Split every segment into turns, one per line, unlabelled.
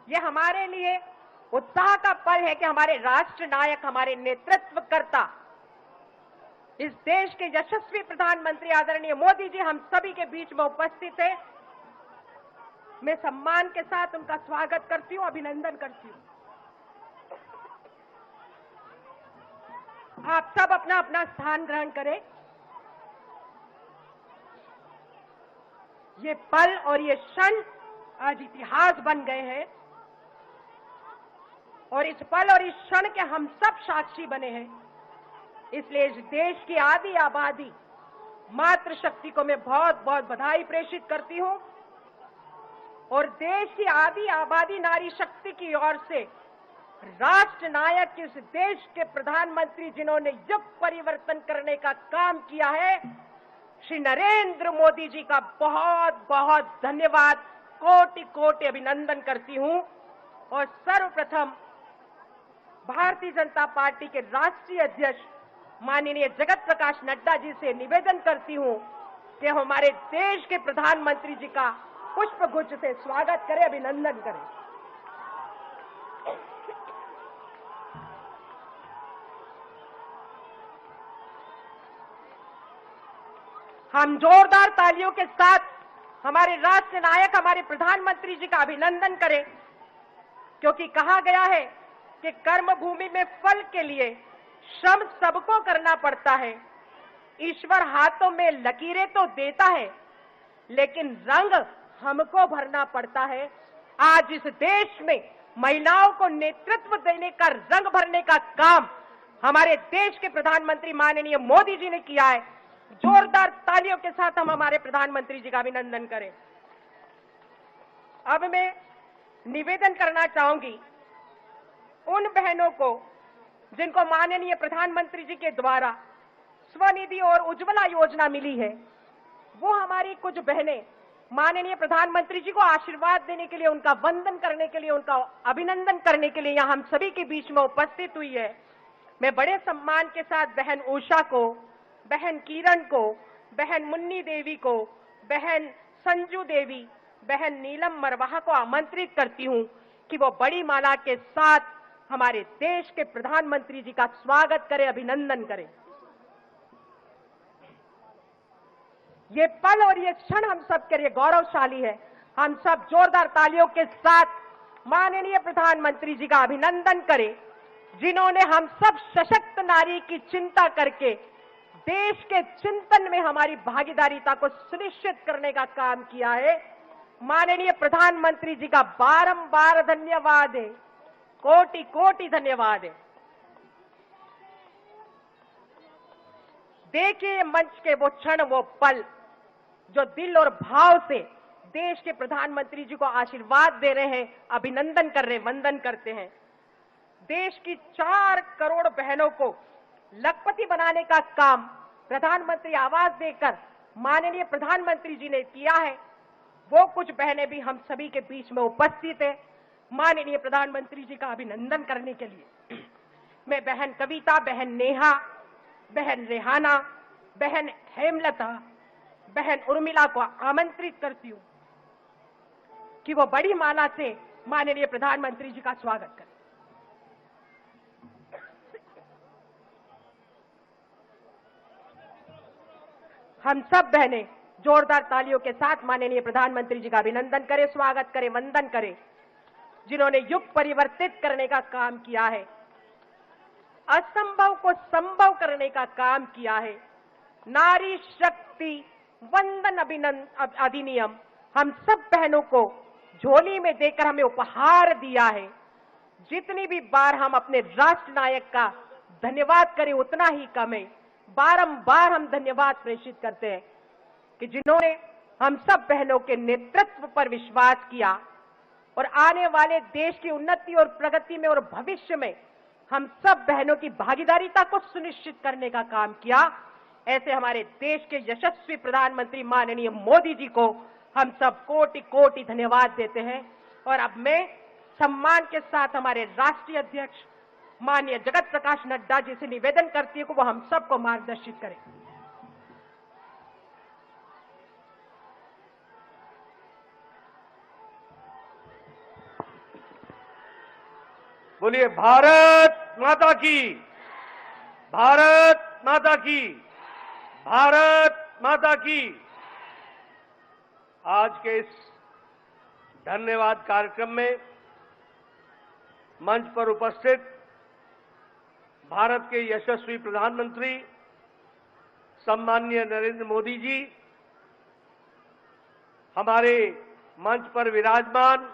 ये हमारे लिए उत्साह का पल है कि हमारे राष्ट्र नायक, हमारे नेतृत्वकर्ता, इस देश के यशस्वी प्रधानमंत्री आदरणीय मोदी जी हम सभी के बीच में उपस्थित है। मैं सम्मान के साथ उनका स्वागत करती हूं, अभिनंदन करती हूं। आप सब अपना अपना स्थान ग्रहण करें। ये पल और ये क्षण आज इतिहास बन गए हैं और इस पल और इस क्षण के हम सब साक्षी बने हैं। इसलिए इस देश की आधी आबादी मातृशक्ति को मैं बहुत बहुत बधाई प्रेषित करती हूं और देश की आधी आबादी नारी शक्ति की ओर से राष्ट्र नायक, इस देश के प्रधानमंत्री जिन्होंने युग परिवर्तन करने का काम किया है, श्री नरेंद्र मोदी जी का बहुत बहुत धन्यवाद, कोटि कोटि अभिनंदन करती हूं। और सर्वप्रथम भारतीय जनता पार्टी के राष्ट्रीय अध्यक्ष माननीय जगत प्रकाश नड्डा जी से निवेदन करती हूं कि हमारे देश के प्रधानमंत्री जी का पुष्प गुच्छ से स्वागत करें, अभिनंदन करें। हम जोरदार तालियों के साथ हमारे राष्ट्र नायक, हमारे प्रधानमंत्री जी का अभिनंदन करें, क्योंकि कहा गया है कि कर्म भूमि में फल के लिए श्रम सबको करना पड़ता है। ईश्वर हाथों में लकीरें तो देता है, लेकिन रंग हमको भरना पड़ता है। आज इस देश में महिलाओं को नेतृत्व देने का, रंग भरने का काम हमारे देश के प्रधानमंत्री माननीय मोदी जी ने किया है। जोरदार तालियों के साथ हम हमारे प्रधानमंत्री जी का अभिनंदन करें। अब मैं निवेदन करना चाहूंगी उन बहनों को जिनको माननीय प्रधानमंत्री जी के द्वारा स्वनिधि और उज्ज्वला योजना मिली है, वो हमारी कुछ बहनें माननीय प्रधानमंत्री जी को आशीर्वाद देने के लिए, उनका वंदन करने के लिए, उनका अभिनंदन करने के लिए यहां हम सभी के बीच में उपस्थित हुई है। मैं बड़े सम्मान के साथ बहन उषा को, बहन किरण को, बहन मुन्नी देवी को, बहन संजू देवी, बहन नीलम मरवाहा को आमंत्रित करती हूं कि वो बड़ी माला के साथ हमारे देश के प्रधानमंत्री जी का स्वागत करें, अभिनंदन करें। ये पल और ये क्षण हम सब के लिए गौरवशाली है। हम सब जोरदार तालियों के साथ माननीय प्रधानमंत्री जी का अभिनंदन करें, जिन्होंने हम सब सशक्त नारी की चिंता करके देश के चिंतन में हमारी भागीदारिता को सुनिश्चित करने का काम किया है। माननीय प्रधानमंत्री जी का बारंबार धन्यवाद है, कोटि कोटि धन्यवाद है। देखिए मंच के वो क्षण, वो पल जो दिल और भाव से देश के प्रधानमंत्री जी को आशीर्वाद दे रहे हैं, अभिनंदन कर रहे हैं, वंदन करते हैं। देश की 4 करोड़ बहनों को लखपति बनाने का काम प्रधानमंत्री आवास देकर माननीय प्रधानमंत्री जी ने किया है। वो कुछ बहनें भी हम सभी के बीच में उपस्थित है माननीय प्रधानमंत्री जी का अभिनंदन करने के लिए। मैं बहन कविता, बहन नेहा, बहन रेहाना, बहन हेमलता, बहन उर्मिला को आमंत्रित करती हूं कि वो बड़ी माला से माननीय प्रधानमंत्री जी का स्वागत करें। हम सब बहनें जोरदार तालियों के साथ माननीय प्रधानमंत्री जी का अभिनंदन करें, स्वागत करें, वंदन करें, जिन्होंने युग परिवर्तित करने का काम किया है, असंभव को संभव करने का काम किया है। नारी शक्ति वंदन अधिनियम हम सब बहनों को झोली में देकर हमें उपहार दिया है। जितनी भी बार हम अपने राष्ट्र नायक का धन्यवाद करें उतना ही कम है। बारंबार हम धन्यवाद प्रेषित करते हैं कि जिन्होंने हम सब बहनों के नेतृत्व पर विश्वास किया और आने वाले देश की उन्नति और प्रगति में और भविष्य में हम सब बहनों की भागीदारिता को सुनिश्चित करने का काम किया। ऐसे हमारे देश के यशस्वी प्रधानमंत्री माननीय मोदी जी को हम सब कोटि कोटि धन्यवाद देते हैं। और अब मैं सम्मान के साथ हमारे राष्ट्रीय अध्यक्ष माननीय जगत प्रकाश नड्डा जी से निवेदन करती हूं कि वो हम सबको मार्गदर्शित करें।
बोलिए भारत माता की, भारत माता की, भारत माता की। आज के इस धन्यवाद कार्यक्रम में मंच पर उपस्थित भारत के यशस्वी प्रधानमंत्री सम्माननीय नरेंद्र मोदी जी, हमारे मंच पर विराजमान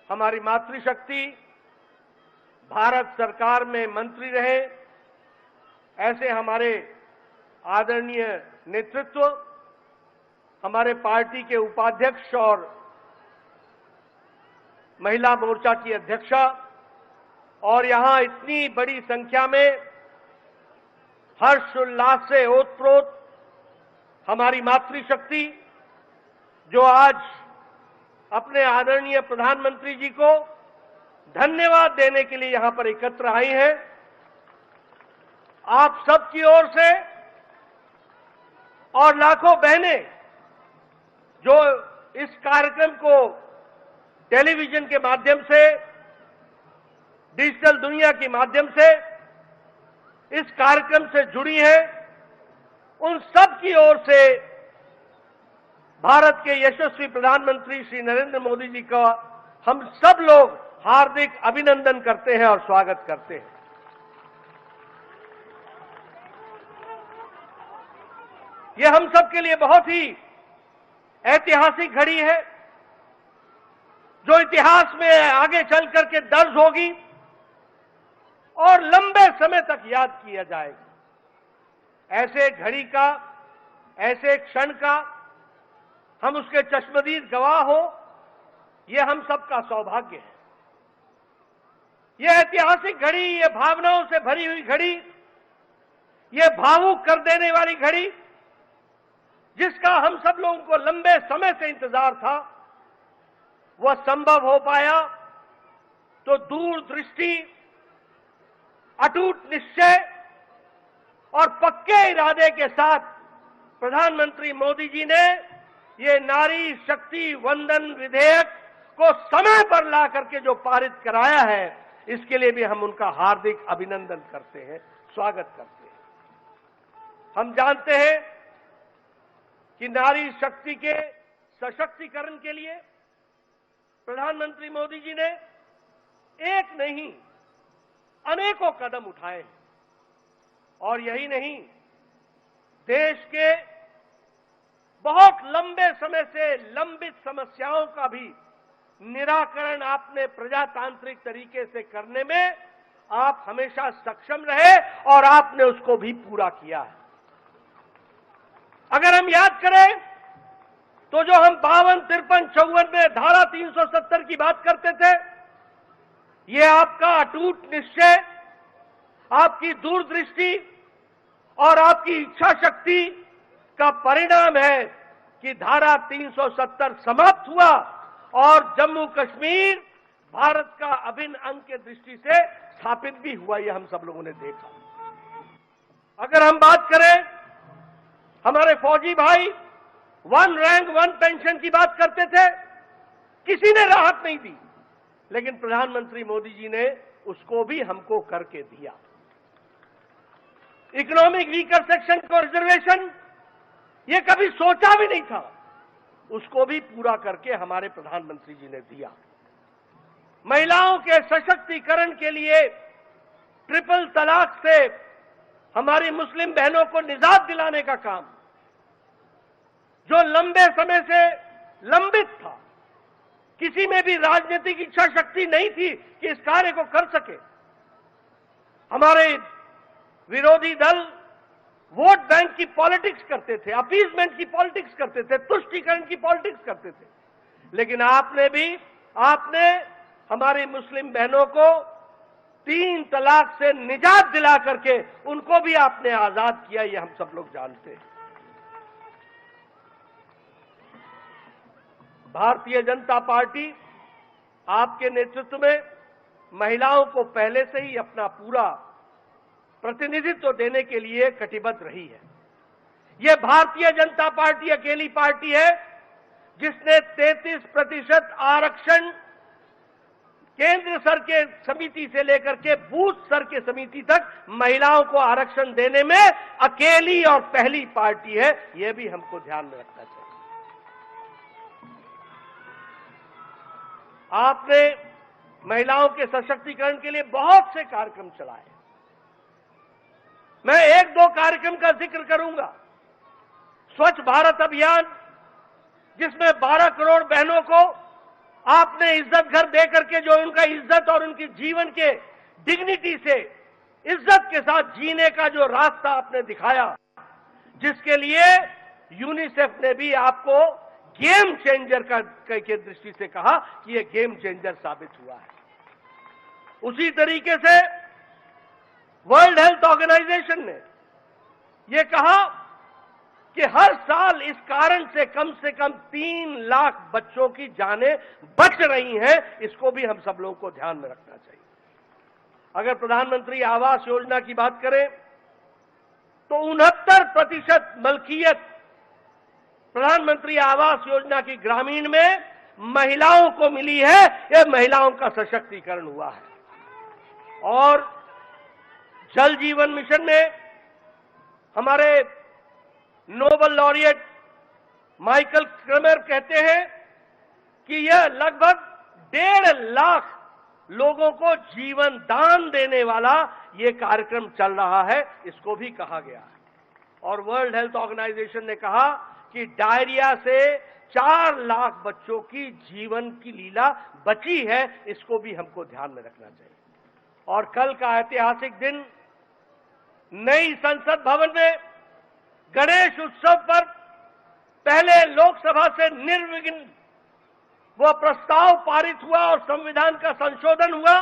हमारी मातृशक्ति, भारत सरकार में मंत्री रहे ऐसे हमारे आदरणीय नेतृत्व, हमारे पार्टी के उपाध्यक्ष और महिला मोर्चा की अध्यक्षा, और यहां इतनी बड़ी संख्या में हर्षोल्लास से ओतप्रोत हमारी मातृशक्ति जो आज अपने आदरणीय प्रधानमंत्री जी को धन्यवाद देने के लिए यहां पर एकत्र आई हैं। आप सबकी ओर से और लाखों बहनें जो इस कार्यक्रम को टेलीविजन के माध्यम से, डिजिटल दुनिया के माध्यम से इस कार्यक्रम से जुड़ी हैं, उन सब की ओर से भारत के यशस्वी प्रधानमंत्री श्री नरेंद्र मोदी जी का हम सब लोग हार्दिक अभिनंदन करते हैं और स्वागत करते हैं। यह हम सब के लिए बहुत ही ऐतिहासिक घड़ी है जो इतिहास में आगे चल करके दर्ज होगी और लंबे समय तक याद किया जाएगा। ऐसे घड़ी का, ऐसे क्षण का हम उसके चश्मदीद गवाह हो, यह हम सबका सौभाग्य है। यह ऐतिहासिक घड़ी, यह भावनाओं से भरी हुई घड़ी, यह भावुक कर देने वाली घड़ी जिसका हम सब लोगों को लंबे समय से इंतजार था, वह संभव हो पाया तो दूरदृष्टि, अटूट निश्चय और पक्के इरादे के साथ प्रधानमंत्री मोदी जी ने ये नारी शक्ति वंदन विधेयक को समय पर ला करके जो पारित कराया है, इसके लिए भी हम उनका हार्दिक अभिनंदन करते हैं, स्वागत करते हैं। हम जानते हैं कि नारी शक्ति के सशक्तिकरण के लिए प्रधानमंत्री मोदी जी ने एक नहीं अनेकों कदम उठाए और यही नहीं, देश के बहुत लंबे समय से लंबित समस्याओं का भी निराकरण आपने प्रजातांत्रिक तरीके से करने में आप हमेशा सक्षम रहे और आपने उसको भी पूरा किया है। अगर हम याद करें तो जो हम 52, 53, 54 में धारा 370 की बात करते थे, ये आपका अटूट निश्चय, आपकी दूरदृष्टि और आपकी इच्छा शक्ति का परिणाम है कि धारा 370 समाप्त हुआ और जम्मू कश्मीर भारत का अभिन्न अंग के दृष्टि से स्थापित भी हुआ। यह हम सब लोगों ने देखा। अगर हम बात करें, हमारे फौजी भाई 1 रैंक 1 पेंशन की बात करते थे, किसी ने राहत नहीं दी, लेकिन प्रधानमंत्री मोदी जी ने उसको भी हमको करके दिया। इकोनॉमिक वीकर सेक्शन को रिजर्वेशन, ये कभी सोचा भी नहीं था, उसको भी पूरा करके हमारे प्रधानमंत्री जी ने दिया। महिलाओं के सशक्तिकरण के लिए ट्रिपल तलाक से हमारी मुस्लिम बहनों को निजात दिलाने का काम, जो लंबे समय से लंबित था, किसी में भी राजनीतिक इच्छा शक्ति नहीं थी कि इस कार्य को कर सके। हमारे विरोधी दल वोट बैंक की पॉलिटिक्स करते थे, अपीजमेंट की पॉलिटिक्स करते थे, तुष्टीकरण की पॉलिटिक्स करते थे, लेकिन आपने हमारी मुस्लिम बहनों को 3 तलाक से निजात दिला करके उनको भी आपने आजाद किया, ये हम सब लोग जानते हैं। भारतीय जनता पार्टी आपके नेतृत्व में महिलाओं को पहले से ही अपना पूरा प्रतिनिधित्व देने के लिए कटिबद्ध रही है। यह भारतीय जनता पार्टी अकेली पार्टी है जिसने 33% आरक्षण केंद्र स्तर के समिति से लेकर के बूथ स्तर के समिति तक महिलाओं को आरक्षण देने में अकेली और पहली पार्टी है। यह भी हमको ध्यान में रखना चाहिए। आपने महिलाओं के सशक्तिकरण के लिए बहुत से कार्यक्रम चलाए। मैं एक दो कार्यक्रम का जिक्र करूंगा। स्वच्छ भारत अभियान, जिसमें 12 करोड़ बहनों को आपने इज्जत घर दे करके जो उनका इज्जत और उनके जीवन के डिग्निटी से इज्जत के साथ जीने का जो रास्ता आपने दिखाया, जिसके लिए यूनिसेफ ने भी आपको गेम चेंजर के दृष्टि से कहा कि यह गेम चेंजर साबित हुआ है। उसी तरीके से वर्ल्ड हेल्थ ऑर्गेनाइजेशन ने यह कहा कि हर साल इस कारण से कम 3 लाख बच्चों की जानें बच रही हैं। इसको भी हम सब लोगों को ध्यान में रखना चाहिए। अगर प्रधानमंत्री आवास योजना की बात करें तो 69% मलकियत प्रधानमंत्री आवास योजना की ग्रामीण में महिलाओं को मिली है। यह महिलाओं का सशक्तिकरण हुआ है। और जल जीवन मिशन में हमारे नोबेल लॉरिएट माइकल क्रमेर कहते हैं कि यह लगभग 1.5 लाख लोगों को जीवन दान देने वाला यह कार्यक्रम चल रहा है। इसको भी कहा गया है। और वर्ल्ड हेल्थ ऑर्गेनाइजेशन ने कहा कि डायरिया से 4 लाख बच्चों की जीवन की लीला बची है। इसको भी हमको ध्यान में रखना चाहिए। और कल का ऐतिहासिक दिन नई संसद भवन में गणेश उत्सव पर पहले लोकसभा से निर्विघ्न वह प्रस्ताव पारित हुआ और संविधान का संशोधन हुआ।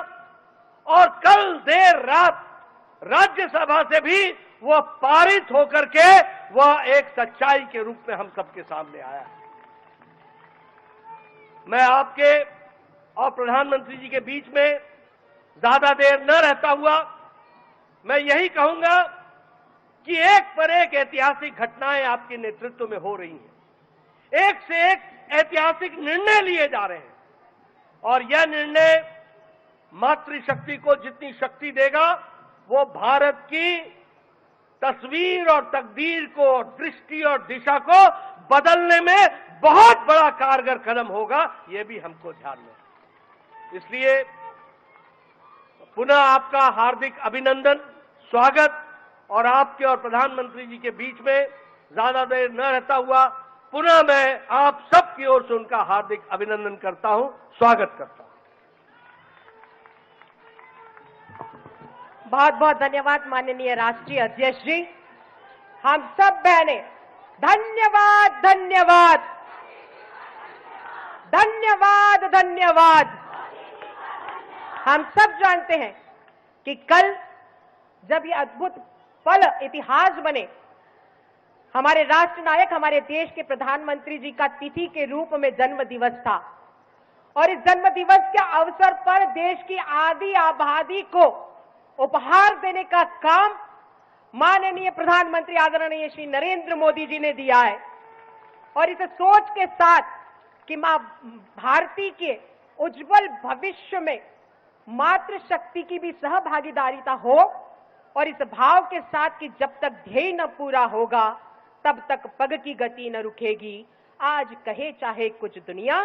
और कल देर रात राज्यसभा से भी वह पारित होकर के वह एक सच्चाई के रूप में हम सबके सामने आया है। मैं आपके और प्रधानमंत्री जी के बीच में ज्यादा देर न रहता हुआ मैं यही कहूंगा कि एक पर एक ऐतिहासिक घटनाएं आपके नेतृत्व में हो रही हैं। एक से एक ऐतिहासिक निर्णय लिए जा रहे हैं। और यह निर्णय मातृशक्ति को जितनी शक्ति देगा वो भारत की तस्वीर और तकदीर को, दृष्टि और दिशा को बदलने में बहुत बड़ा कारगर कदम होगा। यह भी हमको ध्यान में। इसलिए पुनः आपका हार्दिक अभिनंदन, स्वागत। और आपके और प्रधानमंत्री जी के बीच में ज्यादा देर न रहता हुआ पुनः मैं आप सबकी ओर से उनका हार्दिक अभिनंदन करता हूं, स्वागत करता हूं।
बहुत बहुत धन्यवाद माननीय राष्ट्रीय अध्यक्ष जी। हम सब बहनें धन्यवाद धन्यवाद धन्यवाद धन्यवाद। हम सब जानते हैं कि कल जब ये अद्भुत पल इतिहास बने, हमारे राष्ट्र नायक, हमारे देश के प्रधानमंत्री जी का तिथि के रूप में जन्म दिवस था। और इस जन्म दिवस के अवसर पर देश की आधी आबादी को उपहार देने का काम माननीय प्रधानमंत्री आदरणीय श्री नरेंद्र मोदी जी ने दिया है। और इस सोच के साथ कि मां भारती के उज्जवल भविष्य में मातृशक्ति की भी सहभागीदारिता हो, और इस भाव के साथ कि जब तक ध्येय न पूरा होगा तब तक पग की गति न रुकेगी। आज कहे चाहे कुछ दुनिया,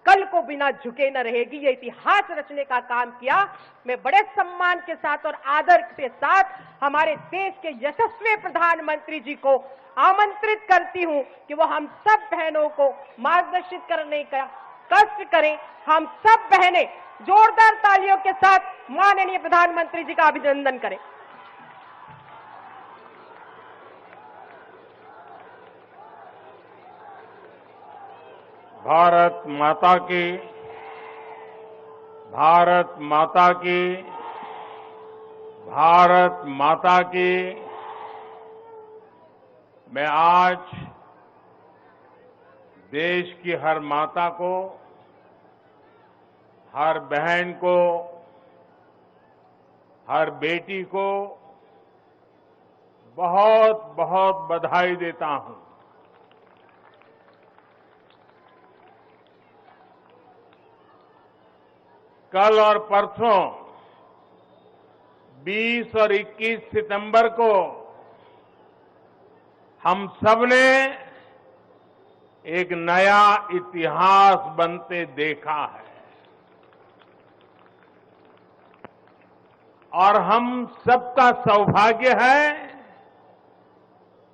कल को बिना झुके न रहेगी। ये इतिहास रचने का काम किया। मैं बड़े सम्मान के साथ और आदर के साथ हमारे देश के यशस्वी प्रधानमंत्री जी को आमंत्रित करती हूं कि वो हम सब बहनों को मार्गदर्शित करने का कष्ट करें। हम सब बहनें जोरदार तालियों के साथ माननीय प्रधानमंत्री जी का अभिनंदन करें।
भारत माता की, भारत माता की, भारत माता की। मैं आज देश की हर माता को, हर बहन को, हर बेटी को बहुत बहुत बधाई देता हूं। कल और परसों 20 और 21 सितंबर को हम सबने एक नया इतिहास बनते देखा है और हम सबका सौभाग्य है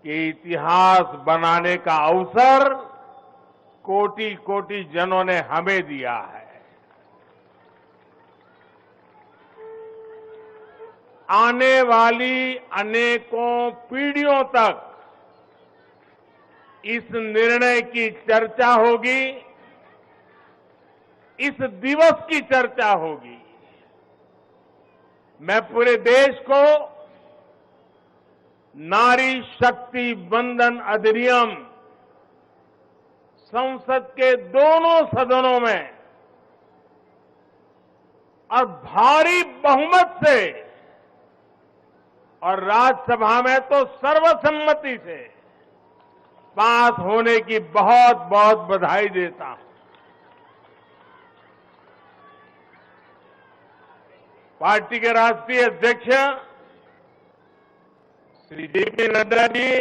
कि इतिहास बनाने का अवसर कोटि कोटि जनों ने हमें दिया है। आने वाली अनेकों पीढ़ियों तक इस निर्णय की चर्चा होगी, इस दिवस की चर्चा होगी। मैं पूरे देश को नारी शक्ति वंदन अधिनियम संसद के दोनों सदनों में और भारी बहुमत से और राज्यसभा में तो सर्वसम्मति से पास होने की बहुत बहुत बधाई देता हूं। पार्टी के राष्ट्रीय अध्यक्ष श्री जेपी नड्डा जी,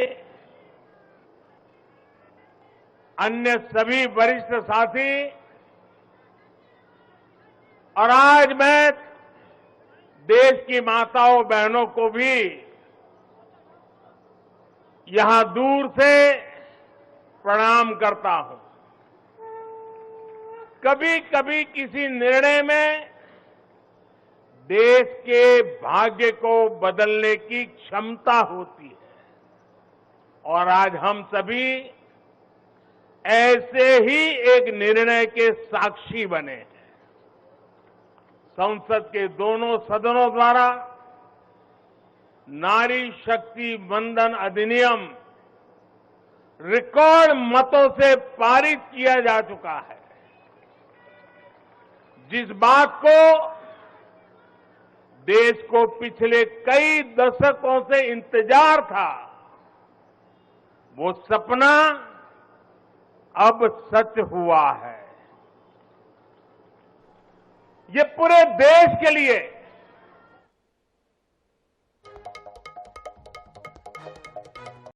अन्य सभी वरिष्ठ साथी और आज मैं देश की माताओं बहनों को भी यहां दूर से प्रणाम करता हूं। कभी कभी किसी निर्णय में देश के भाग्य को बदलने की क्षमता होती है और आज हम सभी ऐसे ही एक निर्णय के साक्षी बने हैं। संसद के दोनों सदनों द्वारा नारी शक्ति वंदन अधिनियम रिकॉर्ड मतों से पारित किया जा चुका है। जिस बात को देश को पिछले कई दशकों से इंतजार था, वो सपना अब सच हुआ है। ये पूरे देश के लिए